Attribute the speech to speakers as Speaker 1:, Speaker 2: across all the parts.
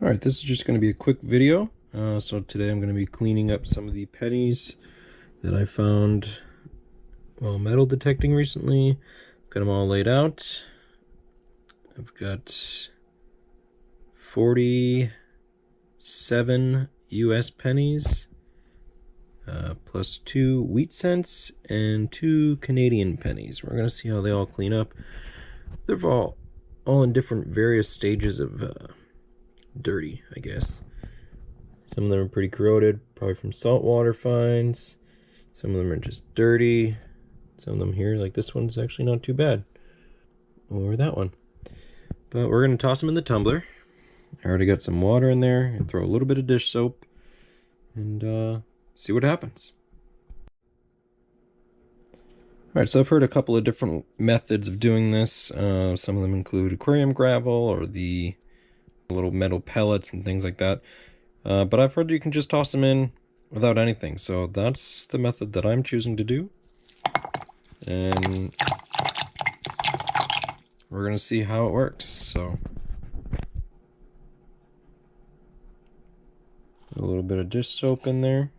Speaker 1: Alright, this is just going to be a quick video. So today I'm going to be cleaning up some of the pennies that I found while metal detecting recently. Got them all laid out. I've got 47 US pennies, plus 2 wheat cents and 2 Canadian pennies. We're going to see how they all clean up. They're all in different various stages of dirty, I guess. Some of them are pretty corroded, probably from saltwater finds. Some of them are just dirty. Some of them here, like this one's actually not too bad. Or that one. But we're going to toss them in the tumbler. I already got some water in there, and throw a little bit of dish soap, and see what happens. Alright, so I've heard a couple of different methods of doing this. Some of them include aquarium gravel, or the little metal pellets and things like that. But I've heard you can just toss them in without anything. So that's the method that I'm choosing to do. And we're going to see how it works. So a little bit of dish soap in there.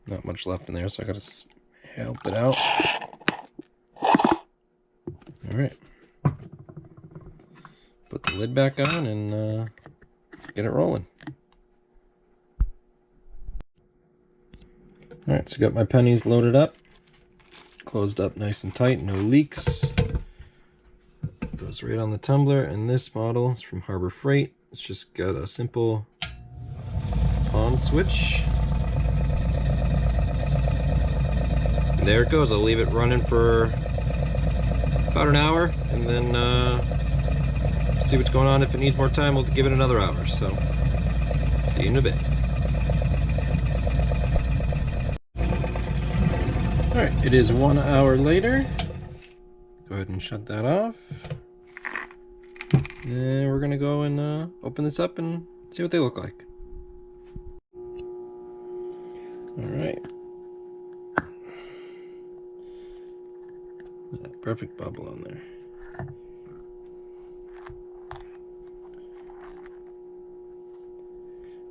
Speaker 1: Not much left in there, so I gotta help it out. Alright. Put the lid back on and get it rolling. Alright, so got my pennies loaded up. Closed up nice and tight, no leaks. Goes right on the tumbler, and this model is from Harbor Freight. It's just got a simple on switch. There it goes. I'll leave it running for about an hour, and then see what's going on. If it needs more time, we'll give it another hour. So, see you in a bit. Alright, it is 1 hour later. Go ahead and shut that off. And we're going to go and open this up and see what they look like. Alright. That perfect bubble on there.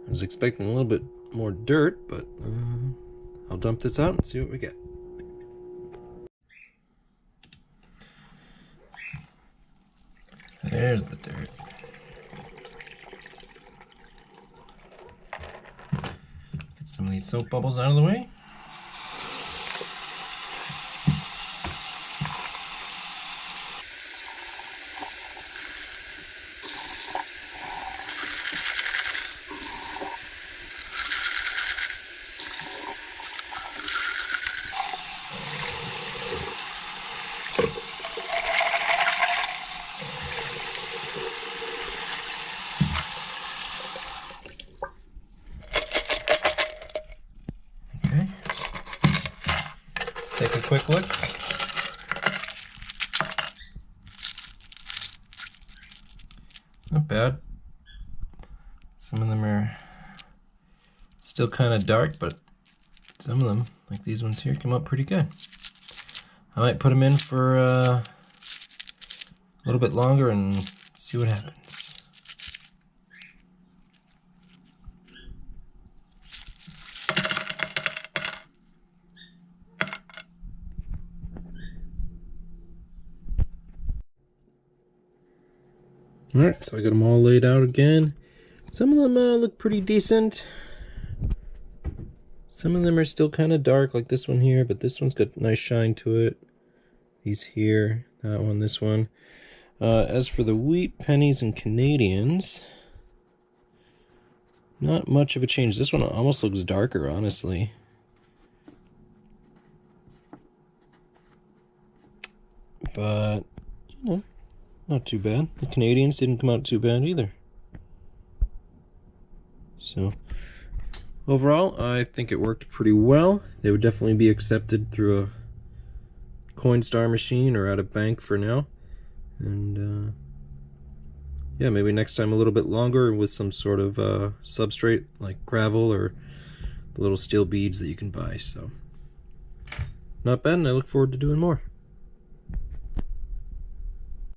Speaker 1: I was expecting a little bit more dirt, but I'll dump this out and see what we get. There's the dirt. Get some of these soap bubbles out of the way. Take a quick look. Not bad. Some of them are still kind of dark, but some of them, like these ones here, come out pretty good. I might put them in for a little bit longer and see what happens. Alright, so I got them all laid out again. Some of them look pretty decent. Some of them are still kind of dark, like this one here, but this one's got a nice shine to it. These here, that one, this one. As for the wheat, pennies, and Canadians, not much of a change. This one almost looks darker, honestly. But, you know, not too bad. The Canadians didn't come out too bad either. So, overall, I think it worked pretty well. They would definitely be accepted through a Coinstar machine or at a bank for now. And yeah, maybe next time a little bit longer with some sort of substrate like gravel or the little steel beads that you can buy. So not bad, and I look forward to doing more.